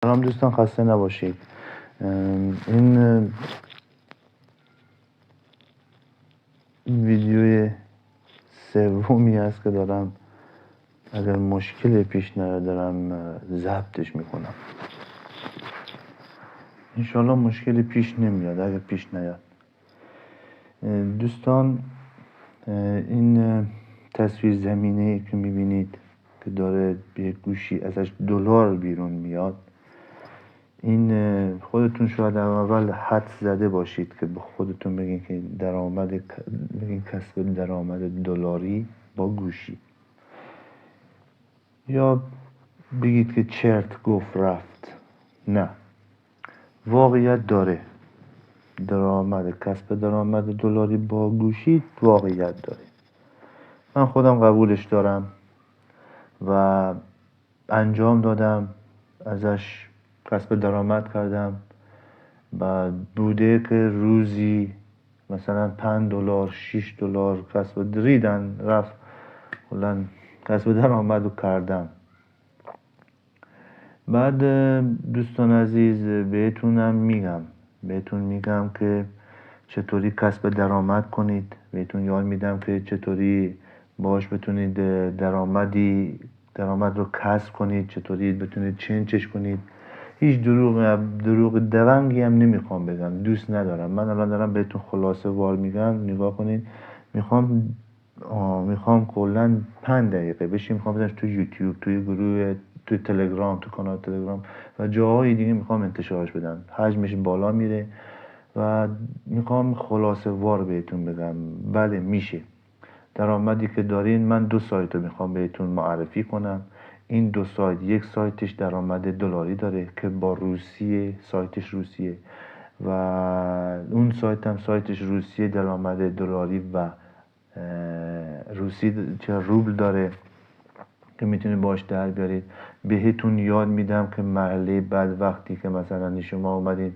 سلام دوستان، خسته نباشید. این ویدیوی سومی است که دارم. اگر مشکلی پیش نیاد دارم ضبطش میکنم. انشالله مشکلی پیش نمیاد. اگر پیش نیاد دوستان، این تصویر زمینه که میبینید که داره به گوشی ازش دلار بیرون میاد، این خودتون شاید اول حدس زده باشید که به خودتون بگین که بگین کسب درآمد دلاری با گوشی، یا بگید که چرت گفت رفت. نه، واقعیت داره. کسب درآمد دلاری با گوشی واقعیت داره. من خودم قبولش دارم و انجام دادم، ازش کسب درآمد کردم و بوده که روزی مثلا $5 $6 کسب ریدن رفت، کلا کسب درآمد رو کردم. بعد دوستان عزیز بهتون میگم که چطوری کسب درآمد کنید. بهتون یاد میدم که چطوری باش بتونید درآمد رو کسب کنید، چطوری بتونید چنجش کنید. هیچ دروغ دونگی هم نمیخوام بگم، دوست ندارم. من الان دارم بهتون خلاصه وار میگم، نگاه کنید. میخوام کلا 5 دقیقه بشیم، میخوام بزنش تو یوتیوب، توی گروه، توی تلگرام، تو کانال تلگرام و جاهای دیگه میخوام انتشارش بدم. حجمش بالا میره و میخوام خلاصه وار بهتون بگم. بله میشه. درآمدی که دارین، من 2 سایت رو میخوام بهتون معرفی کنم. این 2 سایت، یک سایتش درآمد دلاری داره که با سایتش روسیه و اون سایت هم سایتش روسیه، درآمد دلاری و روبل داره که میتونید باش در بیارید. بهتون یاد میدم که مرحله بعد، وقتی که مثلا شما اومدید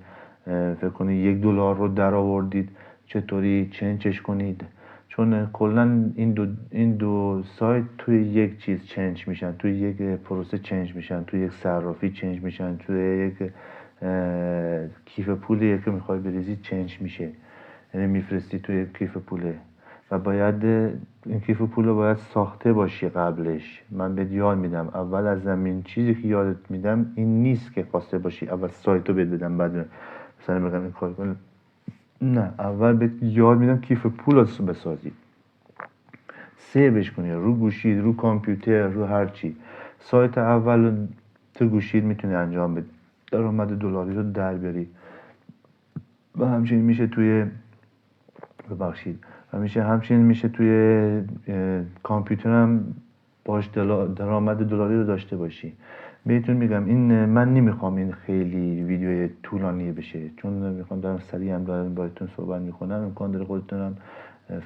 فکر کنید $1 رو در آوردید، چطوری چنجش کنید. چون کلا این دو سایت توی یک چیز چنج میشن، توی یک پروسه چنج میشن، توی یک صرافی چنج میشن، توی یک کیف پولی که میخوای بریزی چنج میشه. یعنی میفرستی توی کیف پوله و باید این کیف پول رو باید ساخته باشی قبلش. من بهت یاد میدم. اول از زمین چیزی که یادت میدم این نیست که خواسته باشی اول سایت رو بهت بدم بعد مثلا بگم این کار کن. نه، اول بهت یاد میدم کیف پول رو بسازی، سیوش کنی رو گوشید، رو کامپیوتر، رو هر چی. سایت اول تو گوشید میتونی انجام بدی، درآمد دلاری رو در بیاری. و همچنین میشه توی همچنین میشه توی کامپیوتر هم باش درآمد دلاری رو داشته باشی. بهتون میگم من نمیخوام این خیلی ویدیو طولانی بشه، چون میخوام دارم سریع هم دارم باهاتون صحبت میکنم. امکان داره خودتون هم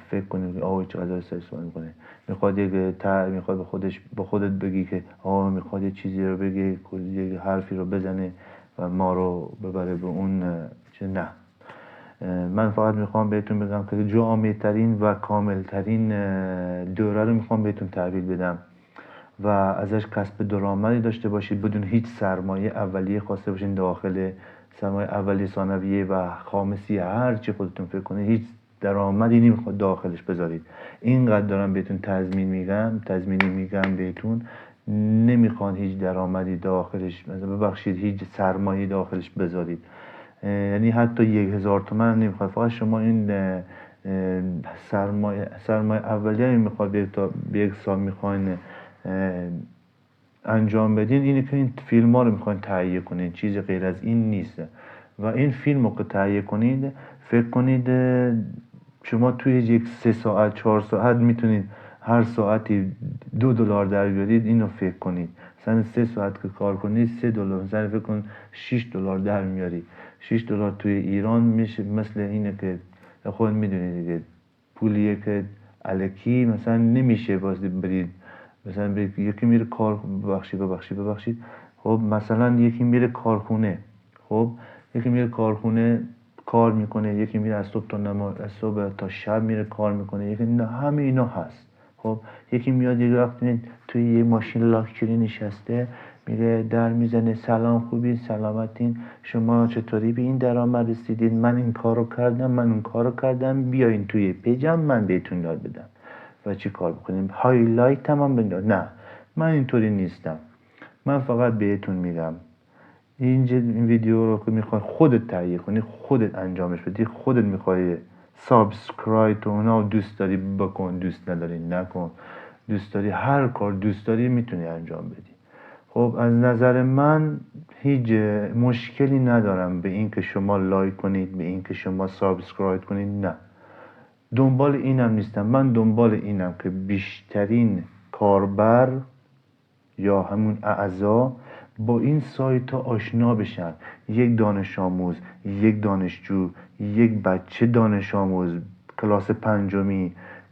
فکر کنید آقا چقدر سریع صحبت میکنه. میخواد به خودت بگی که آقا میخواد یه چیزی رو بگی، یه حرفی رو بزنه و ما رو ببره به اون نه. من فقط میخوام بهتون بگم که جامع ترین و کامل ترین دوره رو میخوام بهتون تحویل بدم و ازش کسب درآمدی داشته باشید بدون هیچ سرمایه اولیه خواسته باشین داخل. سرمایه اولیه، ثانویه و خامسی، هر چی خودتون فکر کنید، هیچ درآمدی نمیخواد داخلش بذارید. اینقدر دارم بهتون تضمینی میگم بهتون. نمیخوان هیچ درآمدی داخلش، ببخشید هیچ سرمایه داخلش بذارید. یعنی حتی 1000 تومان نمیخواد. فقط شما این سرمایه اولیه میخواد به یک سال میخواین انجام بدین، اینه که این فیلم ها رو میخواین تهیه کنین، چیز غیر از این نیست. و این فیلم رو که تهیه کنید، فکر کنید شما توی یک 3 ساعت 4 ساعت میتونید هر ساعتی $2 در بیارید. اینو فکر کنید. مثلا 3 ساعت که کار کنید $3، مثلا فکر کن $6 در میاری. $6 توی ایران میشه مثل اینه که خود میدونید دیگه، پولیه که الکی مثلا نمیشه برید. مثلا یکی میره ببخشید خب مثلا یکی میره کارخونه، خب یکی میره کارخونه کار میکنه، یکی میره از صبح تا شب میره کار میکنه، یکی همه اینا هست. خب یکی میاد یه وقت توی یه ماشین لاکچری نشسته، میره در میزنه، سلام خوبین، سلامتین، شما چطوری به این درآمد رسیدین، من این کارو کردم، من اون کارو کردم، بیاین توی پیجم من بهتون یاد بدم و چی کار بکنیم. هایلایت تمام بنده. نه، من اینطوری نیستم. من فقط بهتون میگم این ویدیو رو که میخوای خودت تهیه کنی، خودت انجامش بدی، خودت میخوای سابسکرایب تو اونا دوست داری بکن، دوست نداری نکن، دوست داری هر کار دوست داری میتونی انجام بدی. خب از نظر من هیچ مشکلی ندارم به این که شما لایک کنید، به این که شما سابسکرایب کنید. نه، دنبال اینم نیستم. من دنبال اینم که بیشترین کاربر یا همون اعضا با این سایت ها آشنا بشن. یک دانش آموز، یک دانشجو، یک بچه دانش آموز کلاس 5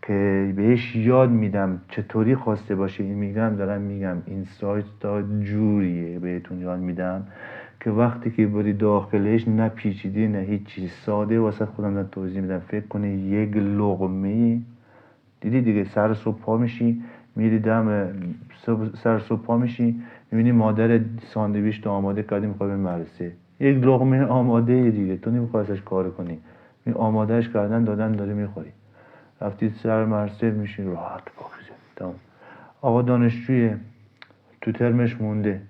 که بهش یاد میدم چطوری خواسته باشه، این دارم میگم این سایت تا جوریه بهتون یاد میدم که وقتی که بری داخلش نه پیچیده نه هیچ چیز، ساده واسه خودم دارم توضیح میدم. فکر کنی یک لقمه، دیدی دیگه، سر صبح پا میشی میری دم سر صبح پا میشی میبینی مادر ساندویچ تو آماده کردی میخوای به مدرسه، یک لقمه آماده دیگه، تو نمیخوای ازش کار کنی، این آمادهش کردن دادن داری میخوری، رفتی سر مدرسه میشی راحت پاکیزه تمام. آقا دانشجوی تو ترمش مونده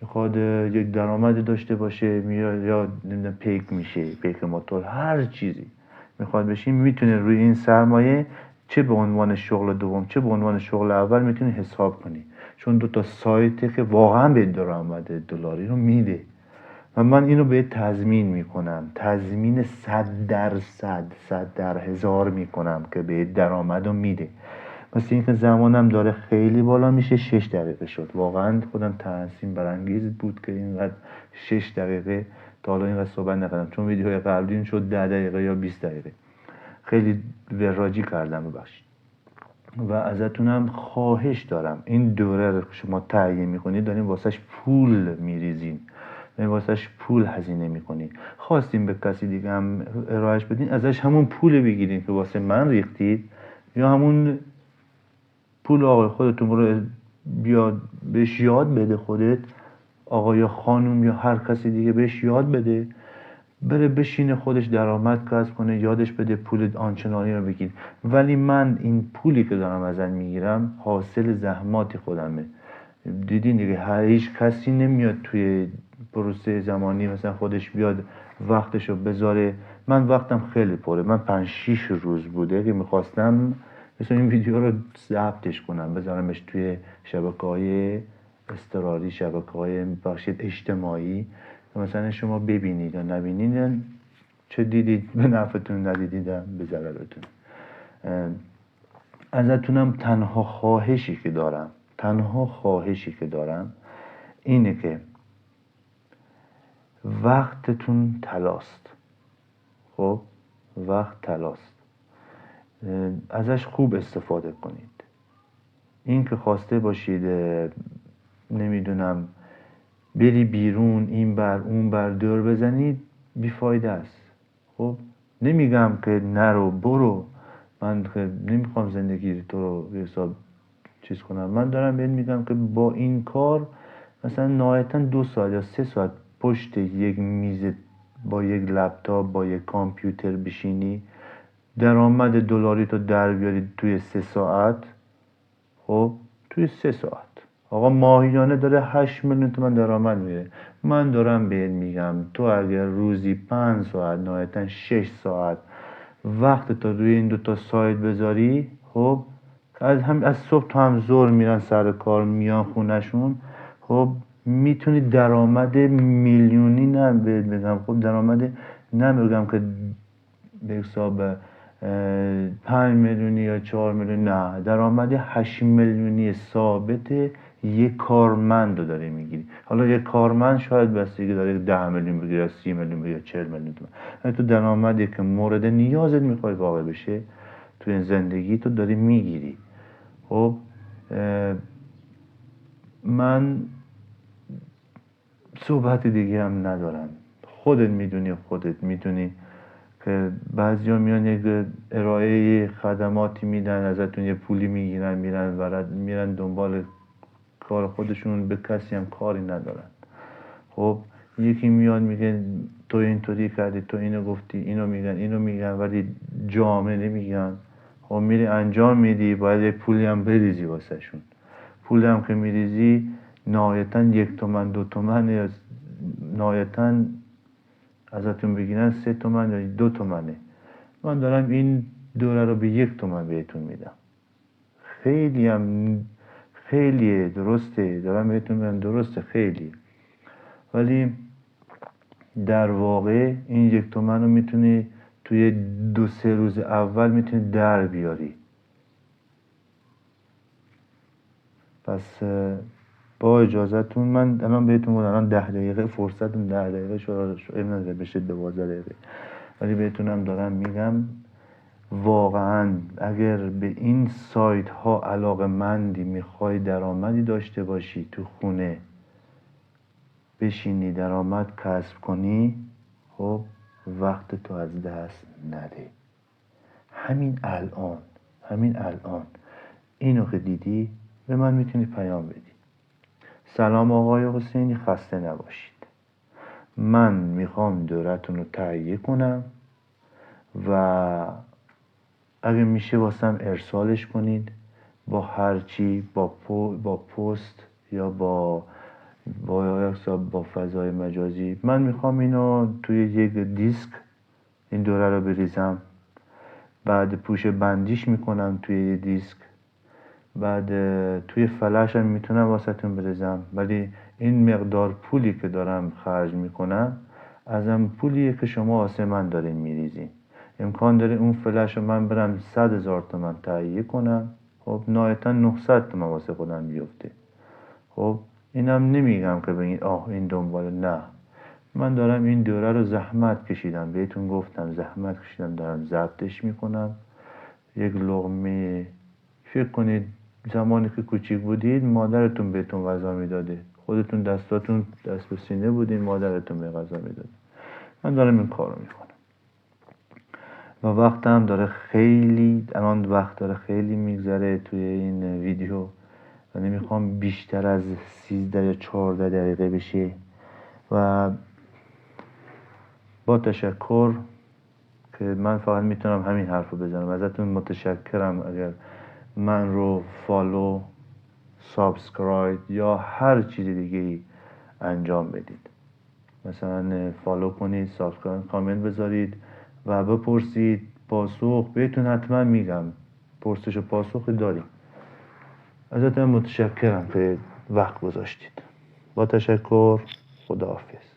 میخواد یک درآمد داشته باشه، میاد یا نمیدونم پیک میشه، پیک موتور، هر چیزی میخواد بشی، میتونه روی این سرمایه چه به عنوان شغل دوم چه به عنوان شغل اول میتونی حساب کنی، چون 2 سایته که واقعا به درآمد دلاری رو میده و من اینو به تضمین میکنم، تضمین 100%، 100/1000 میکنم که به درآمد رو میده. مثل اینکه زمانم داره خیلی بالا میشه، 6 دقیقه شد، واقعا خودم تحسین برانگیز بود که اینقدر 6 دقیقه تا حالا اینقدر صحبت نکردم، چون ویدیوهای قبلی شد 10 دقیقه یا 20 دقیقه، خیلی وراجی کردم ببخشید. و ازتونم خواهش دارم این دوره رو که شما تهیه میکنید دارین واسهش پول میریزین، دارین واسهش پول هزینه میکنید، خواستیم به کسی دیگه هم ارائهش بدین ازش همون پول بگیرین که واسه من ریختید، یا همون پول آقای خودتون رو بیاد بهش یاد بده، خودت آقا یا خانوم یا هر کسی دیگه بهش یاد بده، بره بشینه خودش درآمد کسب کنه، یادش بده پول آنچنانی رو بگیر. ولی من این پولی که دارم ازن میگیرم حاصل زحمات خودمه. دیدین دیگه هیچ کسی نمیاد توی پروسه زمانی مثلا خودش بیاد وقتشو بذاره. من وقتم خیلی پره، من 5-6 روز بوده که میخواستم مثلا این ویدیو رو ضبطش کنم بذارمش توی شبکه‌های اضطراری، شبکه‌های بخشید اجتماعی، مثلا شما ببینید یا نبینید، چه دیدید به نفعتون، ندیدید به ضررتون. ازتونم تنها خواهشی که دارم اینه که وقتتون طلاست. خب وقت طلاست، ازش خوب استفاده کنید. این که خواسته باشید نمیدونم بری بیرون این بر اون بر دور بزنید بیفایده است. خب نمیگم که نرو برو، من نمیخوام زندگی تو رو حساب چیز کنم، من دارم بهت میگم که با این کار مثلا نهایتا 2 ساعت یا 3 ساعت پشت یک میز با یک لپتاپ با یک کامپیوتر بشینی، درآمد دلاری تو در بیاری توی 3 ساعت. خب توی 3 ساعت آقا ماهیانه داره 8 میلیون تومان درآمد میره. من دارم بهت میگم تو اگر روزی 5 ساعت نهایتا 6 ساعت وقت تو روی این 2 سایت بذاری، خب از صبح تا هم ظهر میرن سر کار میان خونشون، خب میتونی درآمد میلیونی نه بهت بگم، خب درآمد نمیگم که به حساب 5 میلیونی یا 4 میلیونی، نه، درآمد 8 میلیونی ثابت یک کارمند رو داره میگیری. حالا یک کارمند شاید بستگی داره 10 میلیون بگیره، 30 میلیون بگیره، 40 میلیون تومان، تو درآمدی که مورد نیازت میخوای واقع بشه تو این زندگی تو داری میگیری. خب من صحبت دیگه هم ندارم، خودت میدونی که بعضیا میان یک ارائه خدماتی میدن ازتون، یه پولی میگیرن میرن دنبال کار خودشون، به کسی هم کاری ندارن. خب یکی میاد میگه تو اینطوری کردی، تو اینو گفتی، اینو میگن ولی جامعه نمیگن. خب میری انجام میدی، باید یه پولی هم بریزی واسه شون. پولی هم که میریزی نهایتاً 1 تومن 2 تومن، یا نهایتاً ازتون بگیرن 3 تومن یا 2 تومنه. من دارم این دوره رو به 1 تومن بهتون میدم. خیلی هم خیلیه، درسته، دارم بهتون میگم درسته خیلی، ولی در واقع این 1 تومن رو میتونی توی 2-3 روز اول میتونی در بیاری. پس با اجازهتون من الان بهتون گفتم الان 10 دقیقه فرصتم، 10 دقیقه شد بشه 12 دقیقه، ولی بهتونم دارم میگم واقعا اگر به این سایت ها علاقه‌مندی، میخوای درآمدی داشته باشی، تو خونه بشینی درآمد کسب کنی، خب وقت تو از دست نده. همین الان اینو که دیدی به من میتونی پیام بدی: سلام آقای حسینی، خسته نباشید، من میخوام دورتون رو تهیه کنم و اگه میشه واسم ارسالش کنید با هرچی، با پست یا با فضای مجازی. من میخوام اینو توی یک دیسک این دوره رو بریزم، بعد پوش بندیش میکنم توی یه دیسک، بعد توی فلش هم میتونم واسهتون بریزم، ولی این مقدار پولی که دارم خرج میکنم ازم پولیه که شما واسه من دارین میریزین. امکان داره اون فلش رو من برم 100,000 تومن تهیه کنم، خب نهایتا 900 تومن واسه خودم بیفته. خب اینم نمیگم که بگید این دنبال، نه، من دارم این دوره رو زحمت کشیدم، بهتون گفتم زحمت کشیدم، دارم ضبطش میکنم. یک لقمه، فکر کنید زمانی که کوچیک بودید مادرتون بهتون غذا میداده، خودتون دستاتون دست به سینه بودین، مادرتون به غذا میداده. من دارم این کارو میکنم و وقتم داره خیلی، الان وقت داره خیلی میگذره توی این ویدیو و نمیخوام بیشتر از 13 یا 14 دقیقه بشه. و با تشکر که من فقط میتونم همین حرف رو بزنم، ازتون متشکرم اگر من رو فالو، سابسکرایب یا هر چیز دیگه ای انجام بدید. مثلا فالو کنید، سابسکرایب، کامنت بذارید و بپرسید، پاسخ بهتون حتما میگم، پرسش و پاسخ داریم. ازتون متشکرم که وقت گذاشتید. با تشکر، خداحافظ.